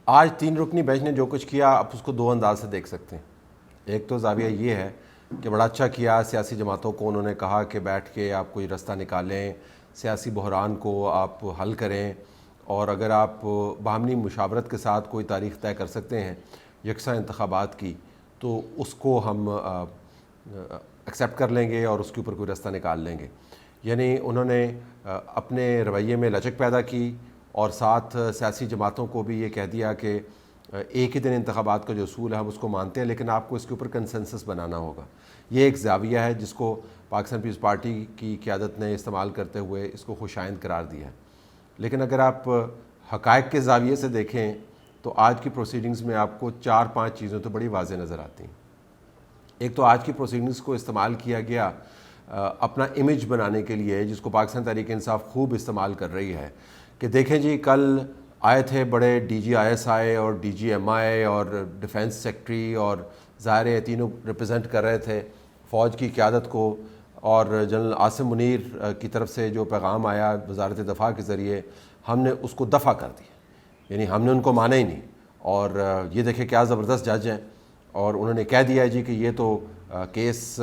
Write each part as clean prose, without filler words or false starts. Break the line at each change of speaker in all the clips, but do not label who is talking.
آج 3 رکنی بینچ نے جو کچھ کیا آپ اس کو 2 انداز سے دیکھ سکتے ہیں. ایک تو زاویہ یہ ہے کہ بڑا اچھا کیا سیاسی جماعتوں کو، انہوں نے کہا کہ بیٹھ کے آپ کوئی رستہ نکالیں، سیاسی بحران کو آپ حل کریں، اور اگر آپ باہمی مشاورت کے ساتھ کوئی تاریخ طے کر سکتے ہیں یکساں انتخابات کی تو اس کو ہم ایکسیپٹ کر لیں گے اور اس کے اوپر کوئی رستہ نکال لیں گے. یعنی انہوں نے اپنے رویے میں لچک پیدا کی اور ساتھ سیاسی جماعتوں کو بھی یہ کہہ دیا کہ ایک ہی دن انتخابات کا جو اصول ہے ہم اس کو مانتے ہیں، لیکن آپ کو اس کے اوپر کنسنسس بنانا ہوگا. یہ ایک زاویہ ہے جس کو پاکستان پیپلز پارٹی کی قیادت نے استعمال کرتے ہوئے اس کو خوش آئند قرار دیا ہے. لیکن اگر آپ حقائق کے زاویے سے دیکھیں تو آج کی پروسیڈنگز میں آپ کو 4-5 چیزیں تو بڑی واضح نظر آتی ہیں. ایک تو آج کی پروسیڈنگز کو استعمال کیا گیا اپنا امیج بنانے کے لیے، جس کو پاکستان تحریک انصاف خوب استعمال کر رہی ہے کہ دیکھیں جی کل آئے تھے بڑے D G I S I اور ڈی جی ایم آئی اور ڈیفنس سیکٹری، اور ظاہر ہے تینوں ریپرزینٹ کر رہے تھے فوج کی قیادت کو، اور جنرل عاصم منیر کی طرف سے جو پیغام آیا وزارت دفاع کے ذریعے ہم نے اس کو دفع کر دیا، یعنی ہم نے ان کو مانا ہی نہیں. اور یہ دیکھیں کیا زبردست جج ہیں، اور انہوں نے کہہ دیا ہے جی کہ یہ تو کیس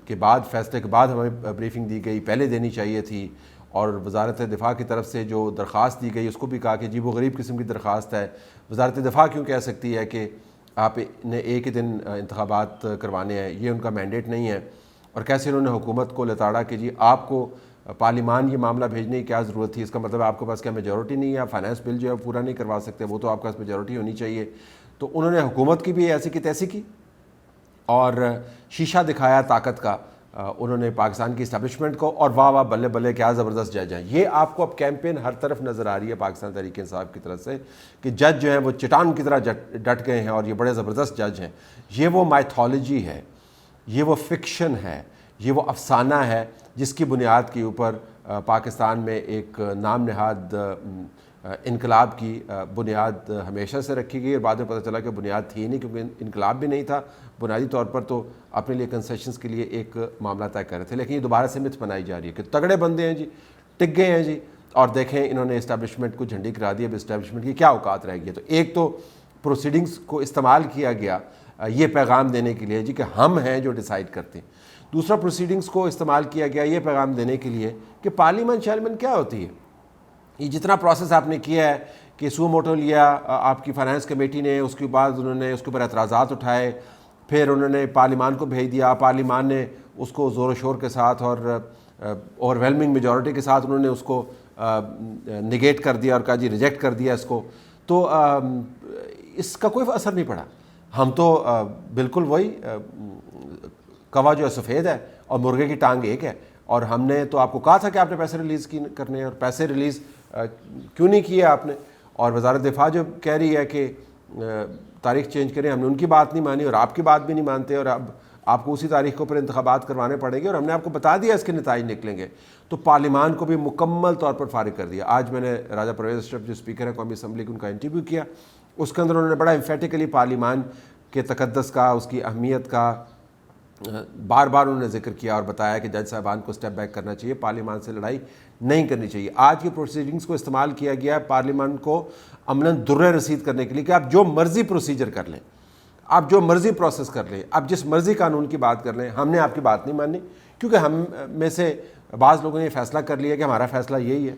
کے بعد فیصلے کے بعد ہمیں بریفنگ دی گئی، پہلے دینی چاہیے تھی. اور وزارت دفاع کی طرف سے جو درخواست دی گئی اس کو بھی کہا کہ جی وہ غریب قسم کی درخواست ہے، وزارت دفاع کیوں کہہ سکتی ہے کہ آپ نے ایک ہی دن انتخابات کروانے ہیں، یہ ان کا مینڈیٹ نہیں ہے. اور کیسے انہوں نے حکومت کو لتاڑا کہ جی آپ کو پارلیمان یہ معاملہ بھیجنے کی کیا ضرورت تھی، اس کا مطلب آپ کے پاس کیا میجورٹی نہیں ہے، آپ فائنانس بل جو ہے پورا نہیں کروا سکتے، وہ تو آپ کے پاس میجورٹی ہونی چاہیے. تو انہوں نے حکومت کی بھی ایسی کی تیسی کی اور شیشہ دکھایا طاقت کا انہوں نے پاکستان کی اسٹیبلشمنٹ کو، اور واہ واہ بلے بلے کیا زبردست جج ہیں. یہ آپ کو اب کیمپین ہر طرف نظر آ رہی ہے پاکستان تحریک انصاف کی طرف سے کہ جج جو ہیں وہ چٹان کی طرح ڈٹ گئے ہیں اور یہ بڑے زبردست جج ہیں. یہ وہ مائتھالوجی ہے، یہ وہ فکشن ہے، یہ وہ افسانہ ہے جس کی بنیاد کے اوپر پاکستان میں ایک نام نہاد انقلاب کی بنیاد ہمیشہ سے رکھی گئی، اور بعد میں پتہ چلا کہ بنیاد تھی نہیں، کیونکہ انقلاب بھی نہیں تھا. بنیادی طور پر تو اپنے لیے کنسیشنز کے لیے ایک معاملہ طے کر رہے تھے، لیکن یہ دوبارہ سے مت بنائی جا رہی ہے کہ تگڑے بندے ہیں جی، ٹک گئے ہیں جی، اور دیکھیں انہوں نے اسٹیبلشمنٹ کو جھنڈی کرا دی. اب اسٹیبلشمنٹ کی کیا اوقات رہ گئی. تو ایک تو پروسیڈنگز کو استعمال کیا گیا یہ پیغام دینے کے لیے جی کہ ہم ہیں جو ڈیسائیڈ کرتے ہیں. دوسرا پروسیڈنگز کو استعمال کیا گیا یہ پیغام دینے کے لیے کہ پارلیمنٹ شارلیمنٹ کیا ہوتی ہے. یہ جتنا پروسیس آپ نے کیا ہے کہ سو موٹو لیا آپ کی فائنانس کمیٹی نے، اس کے بعد انہوں نے اس کے اوپر اعتراضات اٹھائے، پھر انہوں نے پارلیمان کو بھیج دیا، پارلیمان نے اس کو زور و شور کے ساتھ اور اوور ویلمنگ میجورٹی کے ساتھ انہوں نے اس کو نگیٹ کر دیا اور کہا جی ریجیکٹ کر دیا اس کو. تو اس کا کوئی اثر نہیں پڑا. ہم تو بالکل وہی کوا جو ہے سفید ہے اور مرغے کی ٹانگ ایک ہے. اور ہم نے تو آپ کو کہا تھا کہ آپ نے پیسے ریلیز کرنے ہیں، اور پیسے ریلیز کیوں نہیں کیے آپ نے. اور وزارت دفاع جو کہہ رہی ہے کہ تاریخ چینج کریں، ہم نے ان کی بات نہیں مانی اور آپ کی بات بھی نہیں مانتے، اور اب آپ کو اسی تاریخ کے اوپر انتخابات کروانے پڑیں گے، اور ہم نے آپ کو بتا دیا اس کے نتائج نکلیں گے. تو پارلیمان کو بھی مکمل طور پر فارغ کر دیا. آج میں نے راجہ پرویز اشرف جو اسپیکر ہے قومی اسمبلی کی، ان کا انٹرویو کیا، اس کے اندر انہوں نے بڑا امفیٹیکلی پارلیمان کے تقدس کا، اس کی اہمیت کا بار بار انہوں نے ذکر کیا اور بتایا کہ جج صاحبان کو سٹیپ بیک کرنا چاہیے، پارلیمان سے لڑائی نہیں کرنی چاہیے. آج کی پروسیڈنگز کو استعمال کیا گیا ہے پارلیمان کو عملاً درِ رسید کرنے کے لیے کہ آپ جو مرضی پروسیجر کر لیں، آپ جو مرضی پروسیس کر لیں، آپ جس مرضی قانون کی بات کر لیں، ہم نے آپ کی بات نہیں ماننی، کیونکہ ہم میں سے بعض لوگوں نے یہ فیصلہ کر لیا کہ ہمارا فیصلہ یہی ہے.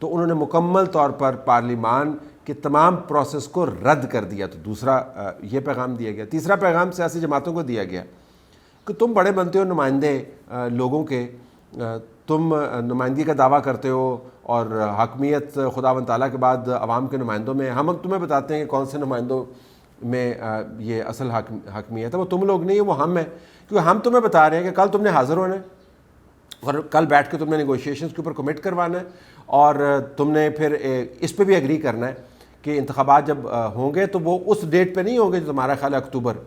تو انہوں نے مکمل طور پر پارلیمان کے تمام پروسیس کو رد کر دیا. تو دوسرا یہ پیغام دیا گیا. تیسرا پیغام سیاسی جماعتوں کو دیا گیا کہ تم بڑے بنتے ہو نمائندے لوگوں کے، تم نمائندگی کا دعویٰ کرتے ہو، اور حاکمیت خداوند تعالیٰ کے بعد عوام کے نمائندوں میں ہم تمہیں بتاتے ہیں کہ کون سے نمائندوں میں یہ اصل حاکمیت ہے. وہ تم لوگ نہیں ہے، وہ ہم ہیں، کیونکہ ہم تمہیں بتا رہے ہیں کہ کل تم نے حاضر ہونا ہے اور کل بیٹھ کے تم نے نیگوشیشنز کے اوپر کمٹ کروانا ہے، اور تم نے پھر اس پہ بھی ایگری کرنا ہے کہ انتخابات جب ہوں گے تو وہ اس ڈیٹ پہ نہیں ہوں گے جو تمہارا خیال ہے اکتوبر،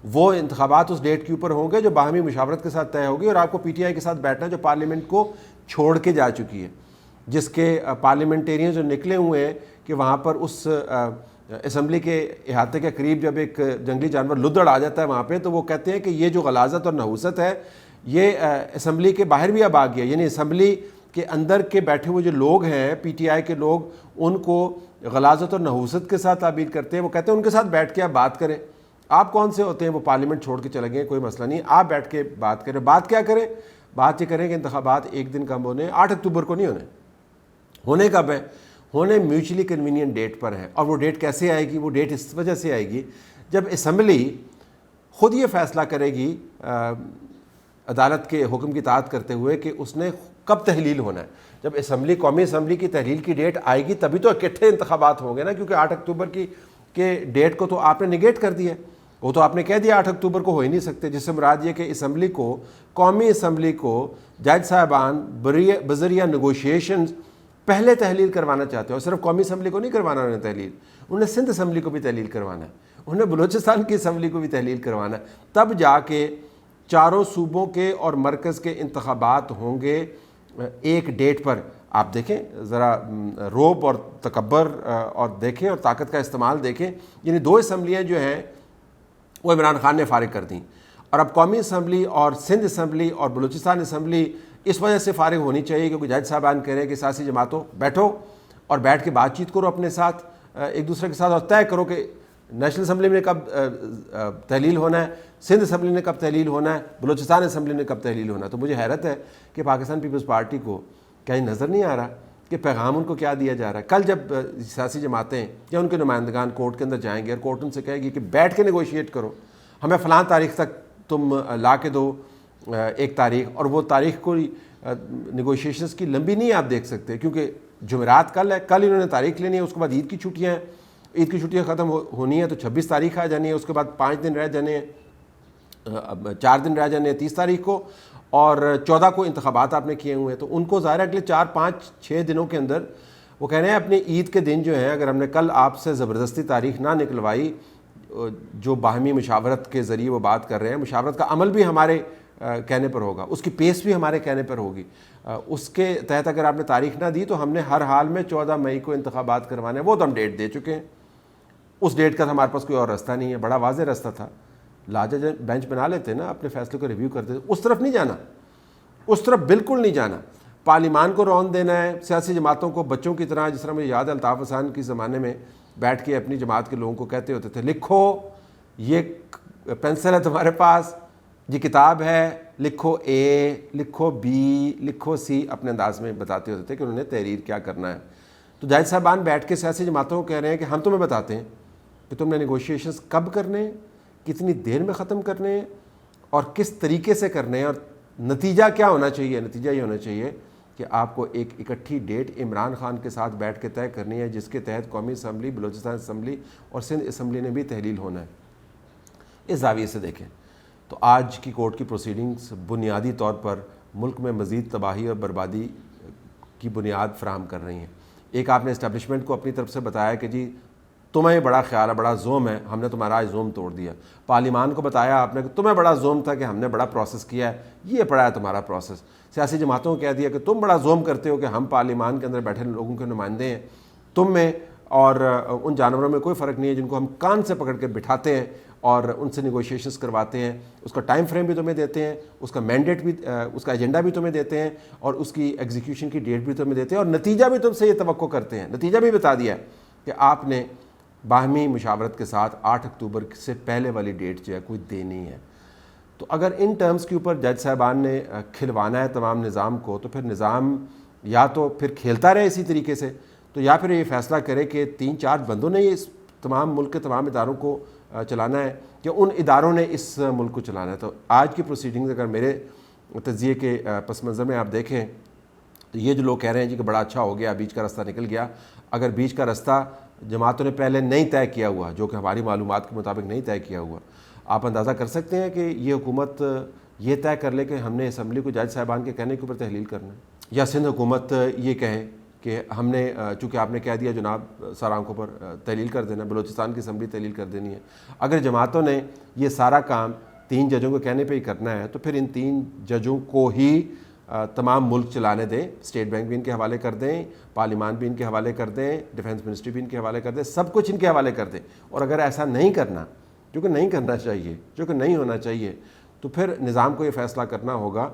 وہ انتخابات اس ڈیٹ کے اوپر ہوں گے جو باہمی مشاورت کے ساتھ طے ہوگی، اور آپ کو پی ٹی آئی کے ساتھ بیٹھنا جو پارلیمنٹ کو چھوڑ کے جا چکی ہے، جس کے پارلیمنٹیرین جو نکلے ہوئے ہیں کہ وہاں پر اس اسمبلی کے احاطے کے قریب جب ایک جنگلی جانور لدڑ آ جاتا ہے وہاں پہ، تو وہ کہتے ہیں کہ یہ جو غلاظت اور نحوست ہے یہ اسمبلی کے باہر بھی اب آ گیا. یعنی اسمبلی کے اندر کے بیٹھے ہوئے جو لوگ ہیں پی ٹی آئی کے لوگ، ان کو غلاظت اور نحوست کے ساتھ تعبیر کرتے ہیں. وہ کہتے ہیں ان کے ساتھ بیٹھ کے آپ بات کریں. آپ کون سے ہوتے ہیں؟ وہ پارلیمنٹ چھوڑ کے چلے گئے, کوئی مسئلہ نہیں, آپ بیٹھ کے بات کریں. بات کیا کریں؟ بات یہ کریں کہ انتخابات ایک دن کم ہونے, 8 اکتوبر کو نہیں ہونے کب ہے؟ ہونے میوچلی کنوینئنٹ ڈیٹ پر ہے. اور وہ ڈیٹ کیسے آئے گی؟ وہ ڈیٹ اس وجہ سے آئے گی جب اسمبلی خود یہ فیصلہ کرے گی عدالت کے حکم کی اطاعت کرتے ہوئے کہ اس نے کب تحلیل ہونا ہے. جب اسمبلی, قومی اسمبلی کی تحلیل کی ڈیٹ آئے گی تبھی تو اکٹھے انتخابات ہوں گے نا, کیونکہ 8 اکتوبر کے ڈیٹ کو تو آپ نے نگیٹ کر دیا. وہ تو آپ نے کہہ دیا 8 اکتوبر کو ہو ہی نہیں سکتے, جس سے مراد یہ کہ اسمبلی کو, قومی اسمبلی کو جج صاحبان بذریعہ نیگوشیشنز پہلے تحلیل کروانا چاہتے ہیں. اور صرف قومی اسمبلی کو نہیں کروانا انہوں نے تحلیل, انہوں نے سندھ اسمبلی کو بھی تحلیل کروانا ہے, انہوں نے بلوچستان کی اسمبلی کو بھی تحلیل کروانا ہے. تب جا کے چاروں صوبوں کے اور مرکز کے انتخابات ہوں گے ایک ڈیٹ پر. آپ دیکھیں ذرا روب اور تکبر اور دیکھیں اور طاقت کا استعمال دیکھیں. یعنی 2 اسمبلیاں جو ہیں وہ عمران خان نے فارغ کر دیں, اور اب قومی اسمبلی اور سندھ اسمبلی اور بلوچستان اسمبلی اس وجہ سے فارغ ہونی چاہیے کیونکہ جج صاحبان کہہ رہے ہیں کہ سیاسی جماعتوں بیٹھو اور بیٹھ کے بات چیت کرو اپنے ساتھ, ایک دوسرے کے ساتھ, اور طے کرو کہ نیشنل اسمبلی میں کب تحلیل ہونا ہے, سندھ اسمبلی نے کب تحلیل ہونا ہے, بلوچستان اسمبلی نے کب تحلیل ہونا ہے. تو مجھے حیرت ہے کہ پاکستان پیپلز پارٹی کو کہیں نظر نہیں آ رہا کہ پیغام ان کو کیا دیا جا رہا ہے. کل جب سیاسی جماعتیں یا ان کے نمائندگان کورٹ کے اندر جائیں گے اور کورٹ ان سے کہے گی کہ بیٹھ کے نیگوشیٹ کرو, ہمیں فلاں تاریخ تک تم لا کے دو ایک تاریخ, اور وہ تاریخ کو نیگوشیشنز کی لمبی نہیں آپ دیکھ سکتے کیونکہ جمعرات کل ہے, کل انہوں نے تاریخ لینی ہے, اس کے بعد عید کی چھٹیاں ہیں, عید کی چھٹیاں ختم ہونی ہے تو 26 تاریخ آ جانی ہے, اس کے بعد 5 دن رہ جانے ہیں, 4 دن رہ جانے ہیں 30 تاریخ کو, اور 14 کو انتخابات آپ نے کیے ہوئے ہیں. تو ان کو ظاہر ہے اگلے 4 5 6 دنوں کے اندر وہ کہہ رہے ہیں اپنے عید کے دن جو ہیں اگر ہم نے کل آپ سے زبردستی تاریخ نہ نکلوائی, جو باہمی مشاورت کے ذریعے وہ بات کر رہے ہیں, مشاورت کا عمل بھی ہمارے کہنے پر ہوگا, اس کی پیس بھی ہمارے کہنے پر ہوگی, اس کے تحت اگر آپ نے تاریخ نہ دی تو ہم نے ہر حال میں 14 مئی کو انتخابات کروانے ہیں. وہ تو ہم ڈیٹ دے چکے ہیں, اس ڈیٹ کا ہمارے پاس کوئی اور راستہ نہیں ہے. بڑا واضح راستہ تھا, لاجا بینچ بنا لیتے نا, اپنے فیصلے کو ریویو کرتے, اس طرف نہیں جانا, اس طرف بالکل نہیں جانا. پارلیمان کو رون دینا ہے, سیاسی جماعتوں کو بچوں کی طرح, جس طرح مجھے یاد ہے الطاف حسان کے زمانے میں بیٹھ کے اپنی جماعت کے لوگوں کو کہتے ہوتے تھے لکھو, یہ پینسل ہے تمہارے پاس, یہ کتاب ہے, لکھو اے, لکھو بی, لکھو سی, اپنے انداز میں بتاتے ہوتے تھے کہ انہوں نے تحریر کیا کرنا ہے. تو جج صاحبان بیٹھ کے سیاسی جماعتوں کو کہہ رہے ہیں کہ ہم تمہیں بتاتے ہیں کہ تم نے نیگوشیشنز کب کرنے ہیں, کتنی دیر میں ختم کرنے ہیں, اور کس طریقے سے کرنے ہیں, اور نتیجہ کیا ہونا چاہیے. نتیجہ یہ ہونا چاہیے کہ آپ کو ایک اکٹھی ڈیٹ عمران خان کے ساتھ بیٹھ کے طے کرنی ہے جس کے تحت قومی اسمبلی, بلوچستان اسمبلی اور سندھ اسمبلی نے بھی تحلیل ہونا ہے. اس زاویے سے دیکھیں تو آج کی کورٹ کی پروسیڈنگز بنیادی طور پر ملک میں مزید تباہی اور بربادی کی بنیاد فراہم کر رہی ہیں. ایک آپ نے اسٹیبلشمنٹ کو اپنی طرف سے بتایا کہ جی تمہیں بڑا خیال ہے, بڑا زوم ہے, ہم نے تمہارا آج زوم توڑ دیا. پارلیمان کو بتایا آپ نے کہ تمہیں بڑا زوم تھا کہ ہم نے بڑا پروسیس کیا ہے, یہ پڑا ہے تمہارا پروسیس. سیاسی جماعتوں کو کہہ دیا کہ تم بڑا زوم کرتے ہو کہ ہم پارلیمان کے اندر بیٹھے لوگوں کے نمائندے ہیں, تم میں اور ان جانوروں میں کوئی فرق نہیں ہے جن کو ہم کان سے پکڑ کے بٹھاتے ہیں اور ان سے نیگوشیشنز کرواتے ہیں. اس کا ٹائم فریم بھی تمہیں دیتے ہیں, اس کا مینڈیٹ بھی, اس کا ایجنڈا بھی تمہیں دیتے ہیں, اور اس کی ایگزیکیوشن کی ڈیٹ بھی تمہیں دیتے ہیں, اور نتیجہ بھی تم سے یہ توقع کرتے ہیں. نتیجہ بھی بتا دیا کہ آپ نے باہمی مشاورت کے ساتھ 8 اکتوبر سے پہلے والی ڈیٹ جو ہے کوئی دینی ہے. تو اگر ان ٹرمز کے اوپر جج صاحبان نے کھلوانا ہے تمام نظام کو, تو پھر نظام یا تو پھر کھیلتا رہے اسی طریقے سے, تو یا پھر یہ فیصلہ کرے کہ 3-4 بندوں نے یہ اس تمام ملک کے تمام اداروں کو چلانا ہے کہ ان اداروں نے اس ملک کو چلانا ہے. تو آج کی پروسیڈنگز اگر میرے تجزیے کے پس منظر میں آپ دیکھیں تو یہ جو لوگ کہہ رہے ہیں جی کہ بڑا اچھا ہو گیا, بیچ کا راستہ نکل گیا, اگر بیچ کا راستہ جماعتوں نے پہلے نہیں طے کیا ہوا, جو کہ ہماری معلومات کے مطابق نہیں طے کیا ہوا, آپ اندازہ کر سکتے ہیں کہ یہ حکومت یہ طے کر لے کہ ہم نے اسمبلی کو جج صاحبان کے کہنے کے اوپر تحلیل کرنا ہے, یا سندھ حکومت یہ کہے کہ ہم نے چونکہ آپ نے کہہ دیا جناب سر آنکھوں پر تحلیل کر دینا, بلوچستان کی اسمبلی تحلیل کر دینی ہے. اگر جماعتوں نے یہ سارا کام 3 ججوں کے کہنے پہ ہی کرنا ہے تو پھر ان 3 ججوں کو ہی تمام ملک چلانے دیں, اسٹیٹ بینک بھی ان کے حوالے کر دیں, پارلیمان بھی ان کے حوالے کر دیں, ڈیفنس منسٹری بھی ان کے حوالے کر دیں, سب کچھ ان کے حوالے کر دیں. اور اگر ایسا نہیں کرنا, جو کہ نہیں کرنا چاہیے, جو کہ نہیں ہونا چاہیے, تو پھر نظام کو یہ فیصلہ کرنا ہوگا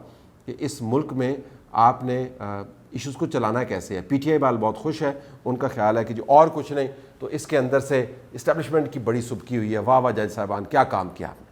کہ اس ملک میں آپ نے ایشوز کو چلانا کیسے ہے. پی ٹی آئی بال بہت خوش ہے, ان کا خیال ہے کہ جو اور کچھ نہیں تو اس کے اندر سے اسٹیبلشمنٹ کی بڑی سبکی ہوئی ہے. واہ واہ جج صاحبان, کیا کام کیا آپ نے.